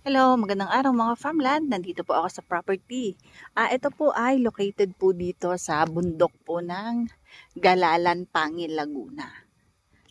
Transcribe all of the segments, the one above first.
Hello, magandang araw mga farmland. Nandito po ako sa property. Ito po ay located po dito sa bundok po ng Galalan, Pangil, Laguna.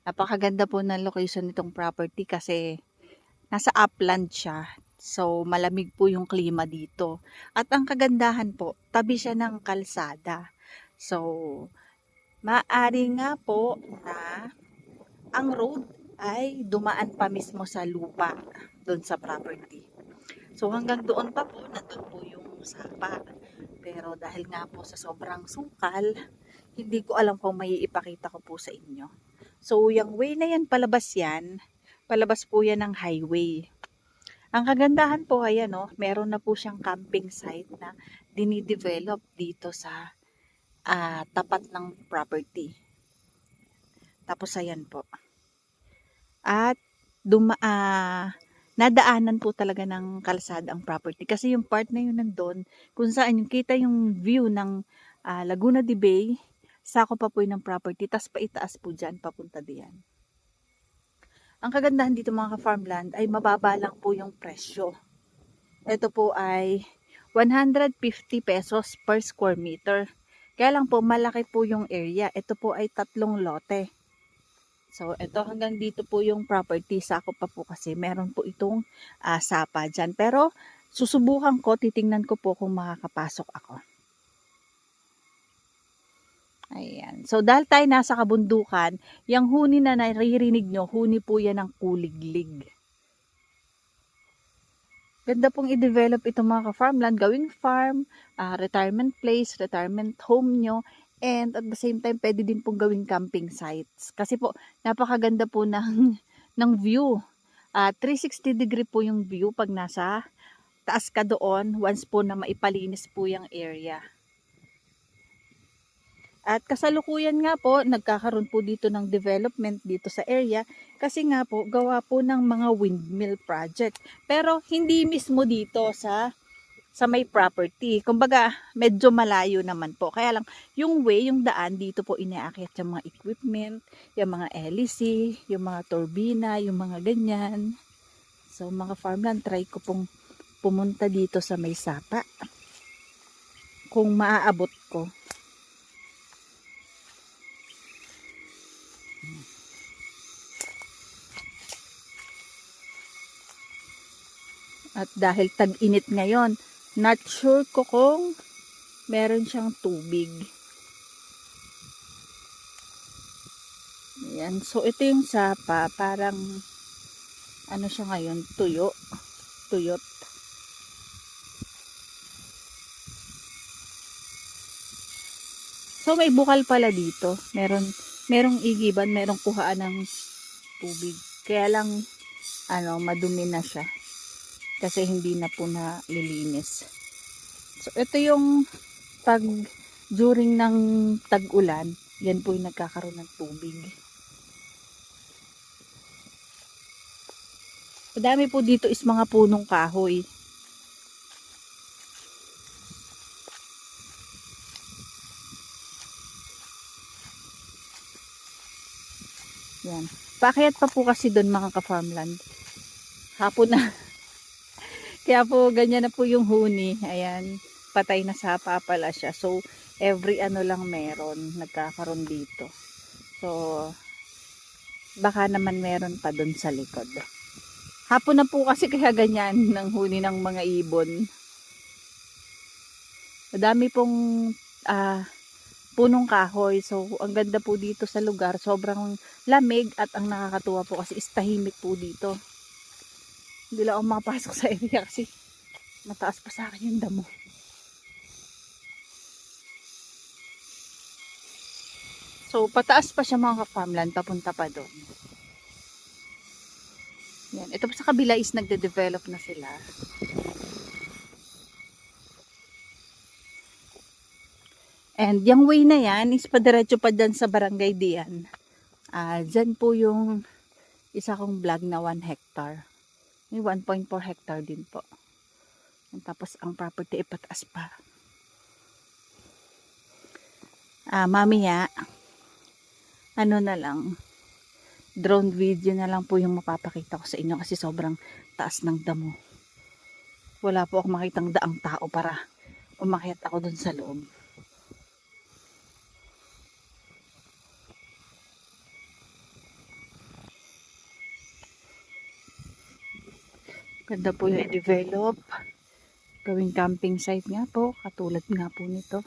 Napakaganda po ng location nitong property kasi nasa upland siya. So, malamig po yung klima dito. At ang kagandahan po, tabi siya ng kalsada. So, maaari nga po na ang road ay dumaan pa mismo sa lupa doon sa property. So hanggang doon pa po, nandun po yung sapa. Pero dahil nga po sa sobrang sukal, hindi ko alam kung may ipakita ko po sa inyo. So yung way na yan, palabas po yan ng highway. Ang kagandahan po ay ano, meron na po siyang camping site na dinidevelop dito sa tapat ng property. Tapos ayan po. At duma nadaanan po talaga ng kalsada ang property kasi yung part na yun nandun kung saan yung kita yung view ng Laguna de Bay, sako pa po yun ng property, tas paitaas po dyan papunta diyan. Ang kagandahan dito mga ka-farmland ay mababa lang po yung presyo. Ito po ay 150 pesos per square meter. Kaya lang po malaki po yung area. Ito po ay 3 lote. So, ito hanggang dito po yung property. Sako pa po kasi meron po itong sapa dyan. Pero, susubukan ko, titingnan ko po kung makakapasok ako. Ayan. So, dahil tayo nasa kabundukan, yung huni na naririnig nyo, huni po yan ng kuliglig. Ganda pong i-develop itong mga ka-farmland, gawing farm, retirement place, retirement home nyo, and at the same time, pwede din pong gawing camping sites. Kasi po, napakaganda po ng, ng view. 360 degree po yung view pag nasa taas ka doon, once po na maipalinis po yung area. At kasalukuyan nga po, nagkakaroon po dito ng development dito sa area kasi nga po, gawa po ng mga windmill project. Pero hindi mismo dito sa may property. Kumbaga, medyo malayo naman po. Kaya lang, yung way, yung daan, dito po inaakyat yung mga equipment, yung mga LEC, yung mga turbina, yung mga ganyan. So, mga farmland, try ko pong pumunta dito sa may sapa. Kung maaabot ko. At dahil tag-init ngayon, not sure ko kung meron siyang tubig. Ayan. So, ito yung sapa. Parang, ano siya ngayon? Tuyot. So, may bukal pala dito. Merong igiban, merong kuhaan ng tubig. Kaya lang, madumi na siya. Kasi hindi na po na lilinis. So, ito yung during ng tag-ulan, yan po yung nagkakaroon ng tubig. Madami po dito is mga punong kahoy. Yan. Paakyat pa po kasi doon mga ka-farmland. Hapon na. Kaya po ganyan na po yung huni. Ayan. Patay na sapa pala siya. So, every lang meron. Nagkakaroon dito. So, baka naman meron pa doon sa likod. Hapon na po kasi kaya ganyan ng huni ng mga ibon. Madami pong punong kahoy. So, ang ganda po dito sa lugar. Sobrang lamig at ang nakakatuwa po kasi is tahimik po dito. Hindi lang ako makapasok sa area kasi mataas pa sa akin yung damo. So, pataas pa siya mga ka-farmland. Papunta pa doon. Yan. Ito pa sa kabila is nagde-develop na sila. And yung way na yan is padiretso pa dyan sa barangay diyan. Dyan po yung isa kong vlog na 1 hectare. May 1.4 hectare din po. And tapos ang property ipataas pa. Mamaya, na lang, drone video na lang po yung mapapakita ko sa inyo kasi sobrang taas ng damo. wala po akong makitang daang tao para umakyat ako dun sa loob. Ganda po yung i-develop. Gawing camping site nga po, katulad nga po nito.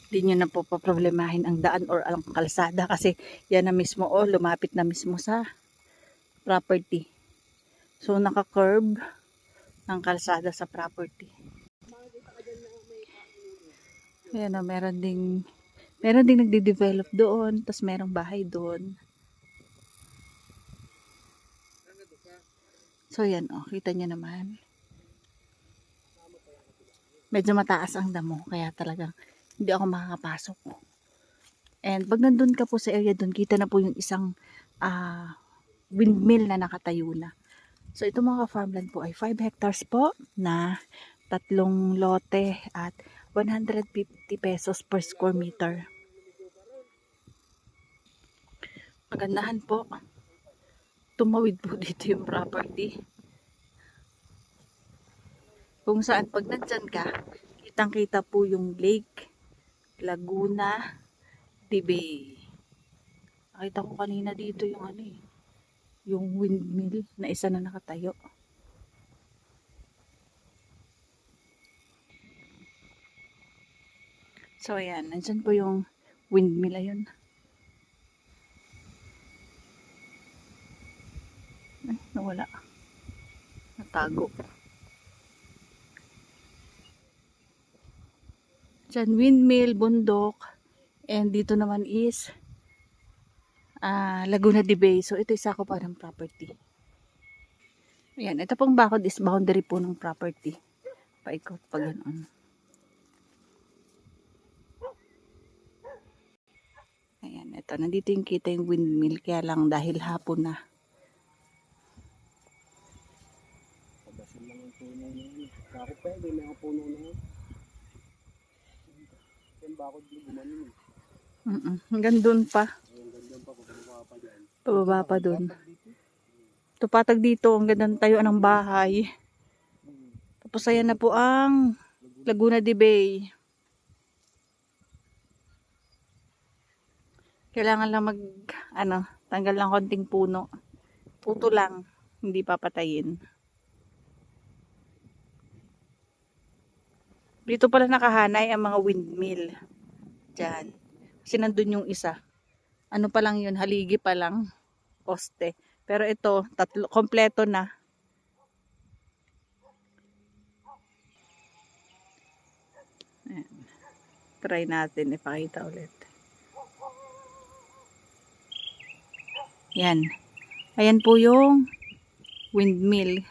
Hindi nyo na po paproblemahin ang daan or ang kalsada kasi yan na mismo o lumapit na mismo sa property. So naka-curb ang kalsada sa property. Ayan o, meron ding nagde-develop doon, tapos merong bahay doon. So yan o, kita nyo naman. Medyo mataas ang damo, kaya talagang hindi ako makakapasok. And pag nandun ka po sa area doon, kita na po yung isang windmill na nakatayo na. So ito mga farmland po ay 5 hectares po na 3 lote at 150 pesos per square meter. Magandahan po. Tumawid po dito yung property. Kung saan pag nandyan ka, kitang-kita po yung Lake Laguna de Bay. Nakita ko kanina dito yung yung windmill na isa na nakatayo. So ayan, nandyan po yung windmill, ayun. Ay, nawala. Natago. Diyan, windmill, bundok. And dito naman is Laguna de Bay. So ito isa ko pa ng property. Ayan, ito pong bakod is boundary po ng property. Paikot pa ganoon. Ayan, ito. Nandito yung kita yung windmill. Kaya lang dahil hapon na. Pabasin lang ang puno na yun. Kako pwede, may ang puno na yun. Yung bakod mo gumanin eh. Hanggang doon pa. Hanggang doon pa, pababa pa dyan. Pababa pa doon. Tupatag dito, ang gandang tayo ng bahay. Tapos ayan na po ang Laguna de Bay. Kailangan lang tanggal lang konting puno. Puto lang, hindi papatayin. Dito pala nakahanay ang mga windmill. Diyan. Kasi nandun yung isa. Ano pa lang yun, haligi pa lang. Poste. Pero ito, kompleto na. Ayan. Try natin, ipakita ulit. Yan. Ayan po yung windmill.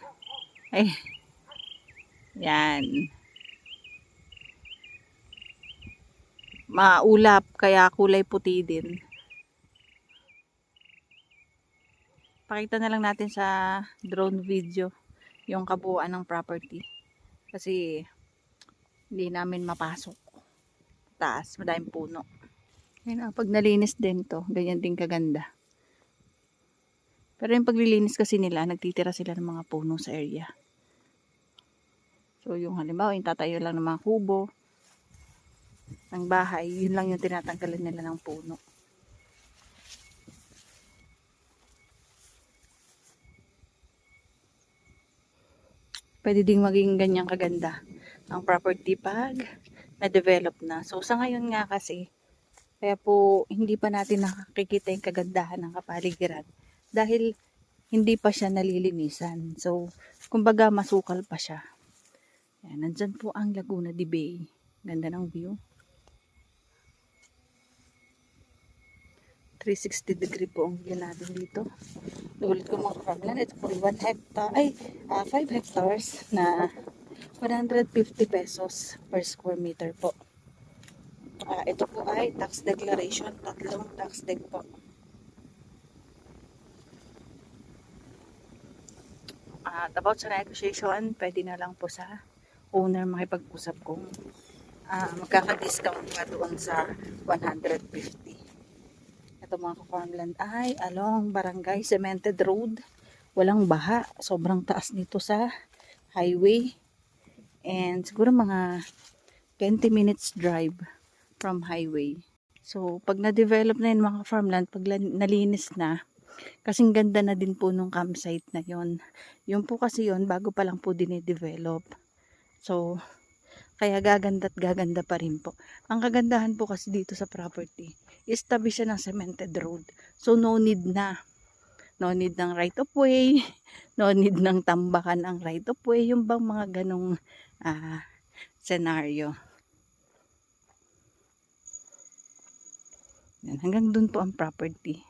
Ay. Yan. Maulap, kaya kulay puti din. Pakita na lang natin sa drone video yung kabuuan ng property. Kasi hindi namin mapasok. Taas, madaming puno. Yan, pag nalinis din to, ganyan din kaganda. Pero yung paglilinis kasi nila, nagtitira sila ng mga puno sa area. So yung halimbawa, yung tatayo lang ng mga kubo, ng bahay, yun lang yung tinatanggalan nila ng puno. Pwede ding maging ganyang kaganda ang property pag na-develop na. So sa ngayon nga kasi, kaya po hindi pa natin nakikita yung kagandahan ng kapaligiran dahil hindi pa siya nalilinisan. So kumbaga masukal pa siya. Ayan, nandyan po ang Laguna de Bay. Ganda ng view. 360 degree po ang view natin dito. Ulit ko mga farmland. Ito po 5 hectares na 150 pesos per square meter po. Ito po ay tax declaration. 3 tax deck po. About sa negotiation, pwede na lang po sa owner makipag-usap kung magkaka-discount ka doon sa 150. Ito mga ka-farmland ay along Barangay Cemented Road. Walang baha. Sobrang taas nito sa highway. And siguro mga 20 minutes drive from highway. So, pag na-develop na yun mga farmland, pag nalinis na, kasing ganda na din po nung campsite na yon. Yun po kasi yon bago pa lang po dine-develop. So, kaya gaganda at gaganda pa rin po. Ang kagandahan po kasi dito sa property, is tabi siya ng cemented road. So, no need na. No need ng right of way. No need ng tambakan ang right of way. Yung bang mga ganong scenario. Yan, hanggang dun po ang property.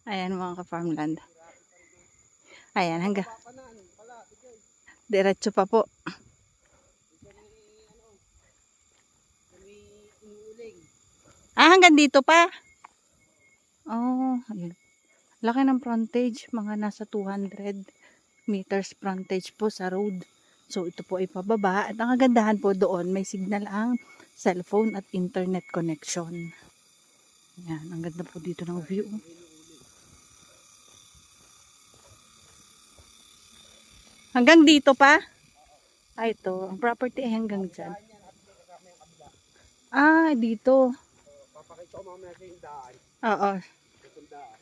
Ayan mga ka-farmland. Ayan, hanggang diretso pa po. Hanggang dito pa. Oh, ayun. Laki ng frontage, mga nasa 200 meters frontage po sa road. So, ito po ay pababa. At ang kagandahan po doon, may signal ang cellphone at internet connection. Ayan, ang ganda po dito ng view. Hanggang dito pa? Ito. Ang property ay hanggang dyan. Dito. Papakita ko mamaya sa yung daan. Oo. Itong daan.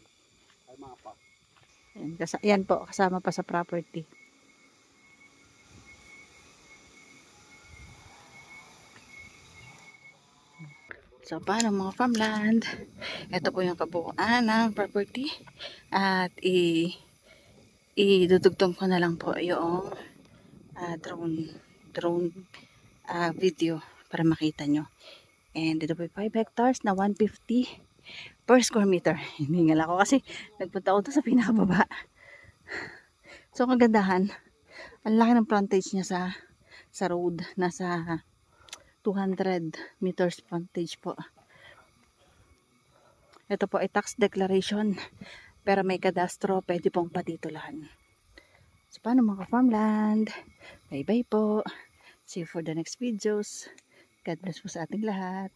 Ay mapa. Yan po, kasama pa sa property. So, paano mga farmland? Ito po yung kabuuan ng property. At idudugtong ko na lang po yung drone video para makita nyo. And ito po 5 hectares na 150 per square meter. Hiningal ako kasi nagpunta ako doon sa pinakababa. So, ang kagandahan, ang laki ng frontage niya sa road. Nasa 200 meters frontage po. Ito po ay tax declaration. Pero may kadastro, pwede pong patitulahan. So, paano mga farmland? Bye-bye po. See you for the next videos. God bless po sa ating lahat.